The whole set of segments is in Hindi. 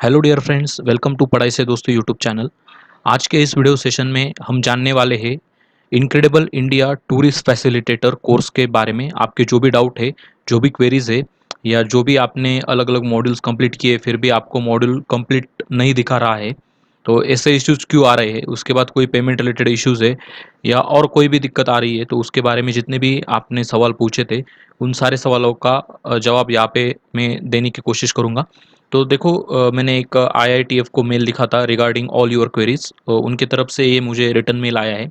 Hello dear friends, welcome to पढ़ाई से दोस्तों यूट्यूब चैनल। आज के इस वीडियो सेशन में हम जानने वाले हैं incredible India tourist facilitator course के बारे में। आपके जो भी डाउट है, जो भी क्वेरीज है, या जो भी आपने अलग अलग मॉड्यूल्स कंप्लीट किए फिर भी आपको मॉड्यूल कंप्लीट नहीं दिखा रहा है, तो ऐसे इश्यूज क्यों आ रहे हैं, उसके बाद कोई पेमेंट रिलेटेड इश्यूज है या और कोई भी दिक्कत आ रही है, तो उसके बारे में जितने भी आपने सवाल पूछे थे उन सारे सवालों का जवाब यहाँ पे मैं देने की कोशिश करूँगा। तो देखो, मैंने एक आईआईटीएफ को मेल लिखा था रिगार्डिंग ऑल योर क्वेरीज, उनकी तरफ से ये मुझे रिटर्न मेल आया है।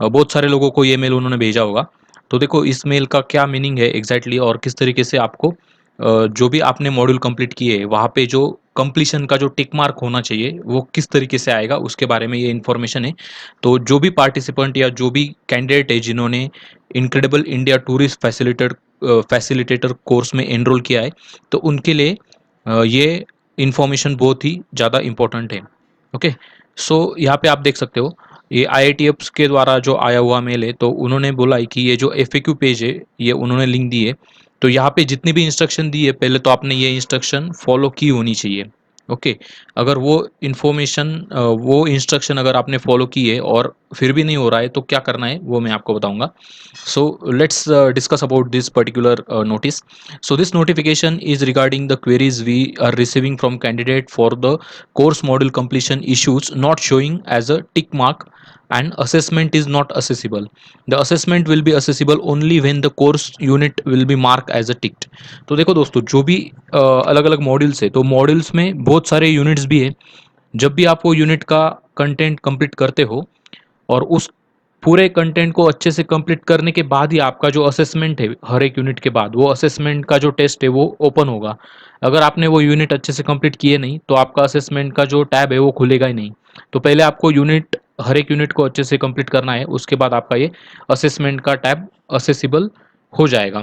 बहुत सारे लोगों को ये मेल उन्होंने भेजा होगा। तो देखो, इस मेल का क्या मीनिंग है एग्जैक्टली और किस तरीके से आपको जो भी आपने मॉड्यूल कंप्लीट किए हैं वहाँ पे जो कंप्लीशन का जो टिक मार्क होना चाहिए वो किस तरीके से आएगा, उसके बारे में ये इन्फॉर्मेशन है। तो जो भी पार्टिसिपेंट या जो भी कैंडिडेट है जिन्होंने incredible India tourist facilitator course में एनरोल किया है, तो उनके लिए ये इन्फॉर्मेशन बहुत ही ज़्यादा इम्पोर्टेंट है। ओके, सो यहाँ पे आप देख सकते हो, ये आईआईटीएफ के द्वारा जो आया हुआ मेल है, तो उन्होंने बोला है कि ये जो एफएक्यू पेज है ये उन्होंने लिंक दी है। तो यहाँ पे जितनी भी इंस्ट्रक्शन दी है पहले तो आपने ये इंस्ट्रक्शन फॉलो की होनी चाहिए। ओके, अगर वो इंस्ट्रक्शन अगर आपने फॉलो की है और फिर भी नहीं हो रहा है तो क्या करना है वो मैं आपको बताऊंगा। So let's discuss about this particular notice. So this notification is regarding the queries we are receiving from candidate for the course module completion issues not showing as a tick mark, and assessment is not accessible. The assessment will be accessible only when the course unit will be marked as a ticked. तो देखो दोस्तों, जो भी अलग अलग मॉड्यूल्स है तो मॉड्यूल्स में बहुत सारे यूनिट्स भी है। जब भी आप वो यूनिट का कंटेंट कंप्लीट करते हो और उस पूरे कंटेंट को अच्छे से कंप्लीट करने के बाद ही आपका जो असेसमेंट है हर एक यूनिट के बाद वो असेसमेंट का जो टेस्ट है वो ओपन होगा। अगर आपने वो यूनिट अच्छे से कंप्लीट किए नहीं तो आपका असेसमेंट का जो टैब है वो खुलेगा ही नहीं। तो पहले आपको हर एक यूनिट को अच्छे से कंप्लीट करना है, उसके बाद आपका ये असेसमेंट का टैब असेसिबल हो जाएगा।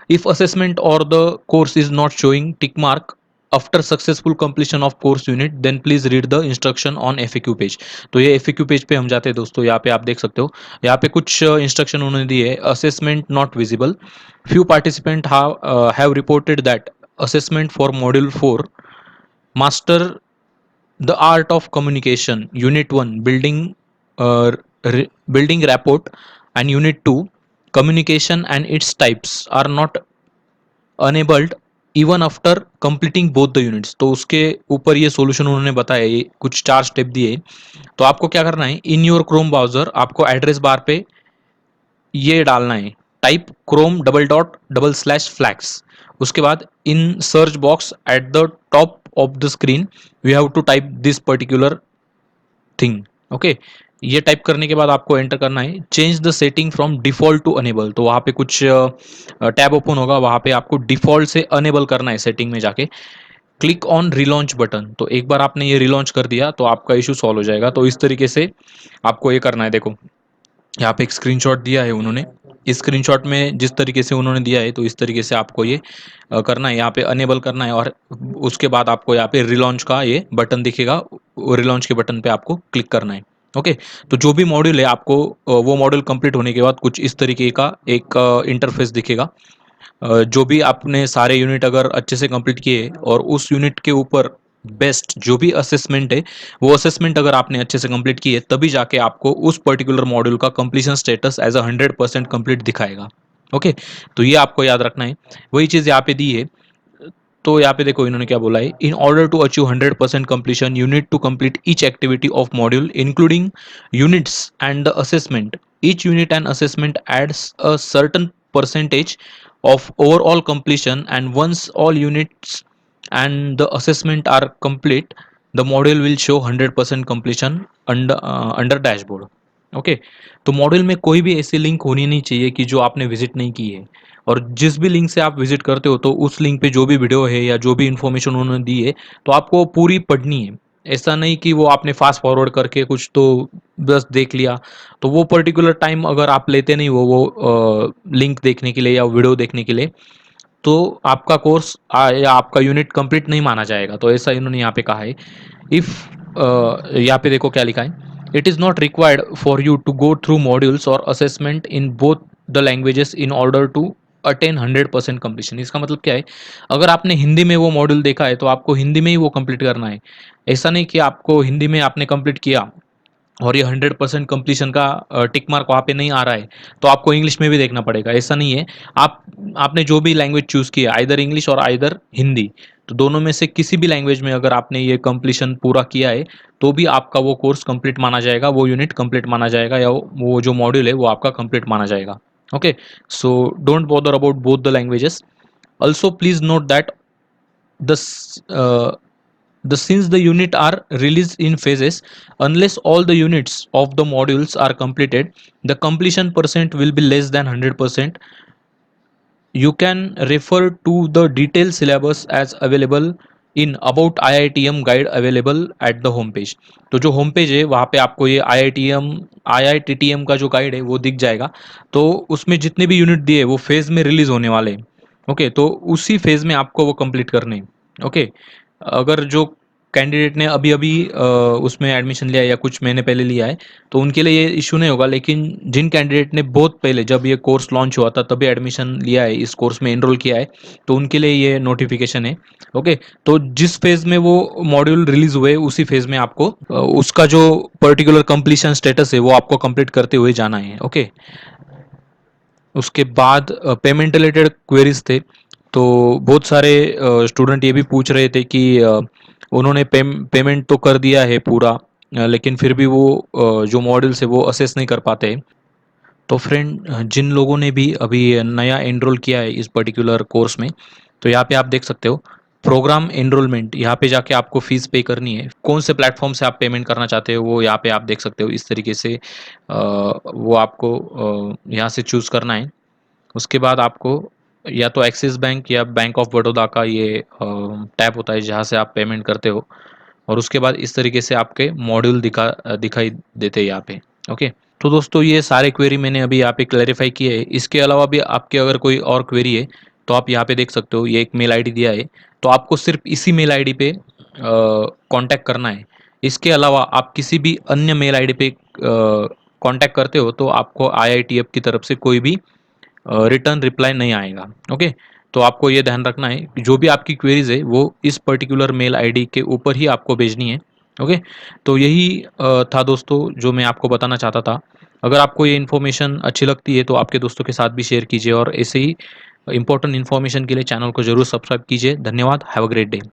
If assessment or the course is not showing tick mark after successful completion of course unit, then please read the instruction on FAQ page. तो ये FAQ पेज पे हम जाते हैं दोस्तों। यहाँ पे आप देख सकते हो, यहाँ पे कुछ इंस्ट्रक्शन उन्होंने दिए है। Assessment not visible, few participant have reported that assessment for module 4 master the art of communication unit 1 uh, building rapport and unit 2 communication and its types are not enabled even after completing both the units. तो उसके ऊपर ये सॉल्यूशन उन्होंने बताया, ये कुछ 4 स्टेप दिए। तो आपको क्या करना है, इन योर क्रोम ब्राउजर आपको एड्रेस बार पे ये डालना है, type Chrome double dot double slash flags. उसके बाद in search box at the top of the screen we have to type this particular thing. Okay, ये टाइप करने के बाद आपको एंटर करना है change the setting from default to enable. तो वहाँ पे कुछ टैब ओपन होगा, वहाँ पे आपको डिफॉल्ट से अनेबल करना है सेटिंग में जाके। क्लिक ऑन रिलॉन्च बटन, तो एक बार आपने ये रिलॉन्च कर दिया तो आपका इशू सॉल्व हो जाएगा। तो इस तरीके से आपको ये करना है। देखो, यहाँ पे एक स्क्रीनशॉट दिया है उन्होंने, इस स्क्रीनशॉट में जिस तरीके से उन्होंने दिया है तो इस तरीके से आपको ये करना है, यहाँ पे अनेबल करना है और उसके बाद आपको यहाँ पे रिलॉन्च का ये बटन दिखेगा, रिलॉन्च के बटन पे आपको क्लिक करना है। ओके, तो जो भी मॉड्यूल है आपको वो मॉड्यूल कंप्लीट होने के बाद कुछ इस तरीके का एक इंटरफेस दिखेगा। जो भी आपने सारे यूनिट अगर अच्छे से कंप्लीट किए और उस यूनिट के ऊपर बेस्ट जो भी असेसमेंट है वो असेसमेंट अगर आपने अच्छे से कंप्लीट किए तभी जाके आपको उस पर्टिकुलर मॉड्यूल का completion status as a 100% complete दिखाएगा। ओके, तो ये आपको याद रखना है। वही चीज़ यहाँ पे दी है। तो यहाँ पे देखो इन्होंने क्या बोला है, in order to achieve 100% completion you need to complete each activity of module including units and the assessment. Each unit and assessment adds a certain percentage of overall completion, and once all units and the assessment are complete the module will show 100% completion under dashboard। Okay, तो मॉड्यूल में कोई भी ऐसी लिंक होनी नहीं चाहिए कि जो आपने विजिट नहीं की है, और जिस भी लिंक से आप विजिट करते हो तो उस लिंक पे जो भी वीडियो है या जो भी इन्फॉर्मेशन उन्होंने दी है तो आपको पूरी पढ़नी है। ऐसा नहीं कि वो आपने फास्ट फॉरवर्ड करके कुछ तो बस देख लिया, तो वो पर्टिकुलर टाइम अगर आप लेते नहीं हो वो लिंक देखने के लिए या वीडियो देखने के लिए, तो आपका कोर्स या आपका यूनिट कंप्लीट नहीं माना जाएगा। तो ऐसा इन्होंने यहाँ पे कहा है। इफ यहाँ पे देखो क्या लिखा है, it is not required for you to go through modules और assessment in both the languages in order to attain 100% completion. इसका मतलब क्या है, अगर आपने हिंदी में वो मॉड्यूल देखा है तो आपको हिंदी में ही वो कंप्लीट करना है। ऐसा नहीं कि आपको हिंदी में आपने कंप्लीट किया और ये 100% कंप्लीशन का टिक मार्क वहाँ पे नहीं आ रहा है तो आपको इंग्लिश में भी देखना पड़ेगा, ऐसा नहीं है। आप आपने जो भी लैंग्वेज चूज़ किया, आइदर इंग्लिश और आइदर हिंदी, तो दोनों में से किसी भी लैंग्वेज में अगर आपने ये कंप्लीशन पूरा किया है तो भी आपका वो कोर्स कंप्लीट माना जाएगा, वो यूनिट कंप्लीट माना जाएगा, या वो जो मॉड्यूल है वो आपका कंप्लीट माना जाएगा। Okay, so don't bother about both the languages. Also, please note that the the since the unit are released in phases, unless all the units of the modules are completed, the completion percent will be less than 100%. You can refer to the detailed syllabus as available in about IITM guide available at the home page. तो जो होम पेज है वहाँ पे आपको ये IITTM का जो गाइड है वो दिख जाएगा। तो उसमें जितने भी यूनिट दिए वो फेज में रिलीज होने वाले हैं। ओके, तो उसी फेज में आपको वो कंप्लीट करने हैं। ओके, अगर जो कैंडिडेट ने अभी अभी उसमें एडमिशन लिया है या कुछ महीने पहले लिया है तो उनके लिए ये इशू नहीं होगा, लेकिन जिन कैंडिडेट ने बहुत पहले जब ये कोर्स लॉन्च हुआ था तभी एडमिशन लिया है, इस कोर्स में एनरोल किया है, तो उनके लिए ये नोटिफिकेशन है। ओके, तो जिस फेज में वो मॉड्यूल रिलीज हुए उसी फेज में आपको उसका जो पर्टिकुलर कंप्लीशन स्टेटस है वो आपको कंप्लीट करते हुए जाना है। ओके, उसके बाद पेमेंट रिलेटेड क्वेरीज थे। तो बहुत सारे स्टूडेंट ये भी पूछ रहे थे कि उन्होंने पेमेंट तो कर दिया है पूरा, लेकिन फिर भी वो जो मॉडल्स है वो असेस नहीं कर पाते हैं। तो फ्रेंड, जिन लोगों ने भी अभी नया एनरोल किया है इस पर्टिकुलर कोर्स में, तो यहाँ पे आप देख सकते हो प्रोग्राम एनरोलमेंट, यहाँ पे जाके आपको फीस पे करनी है। कौन से प्लेटफॉर्म से आप पेमेंट करना चाहते हो वो यहाँ पे आप देख सकते हो। इस तरीके से वो आपको यहाँ से चूज़ करना है। उसके बाद आपको या तो एक्सिस बैंक या बैंक ऑफ बड़ौदा का ये टैब होता है जहाँ से आप पेमेंट करते हो, और उसके बाद इस तरीके से आपके मॉड्यूल दिखाई देते हैं यहाँ पे। ओके, तो दोस्तों ये सारे क्वेरी मैंने अभी यहाँ पे क्लैरिफाई किए हैं। इसके अलावा भी आपके अगर कोई और क्वेरी है तो आप यहाँ पे देख सकते हो, ये एक मेल आईडी दिया है, तो आपको सिर्फ इसी मेल आईडी पे कांटेक्ट करना है। इसके अलावा आप किसी भी अन्य मेल आईडी पे कांटेक्ट करते हो तो आपको आईआईटीएफ की तरफ से कोई भी रिटर्न रिप्लाई नहीं आएगा। ओके, तो आपको ये ध्यान रखना है कि जो भी आपकी क्वेरीज है वो इस पर्टिकुलर मेल आईडी के ऊपर ही आपको भेजनी है। ओके, तो यही था दोस्तों जो मैं आपको बताना चाहता था। अगर आपको ये इन्फॉर्मेशन अच्छी लगती है तो आपके दोस्तों के साथ भी शेयर कीजिए, और ऐसे ही इंपॉर्टेंट इन्फॉर्मेशन के लिए चैनल को जरूर सब्सक्राइब कीजिए। धन्यवाद। Have a great day.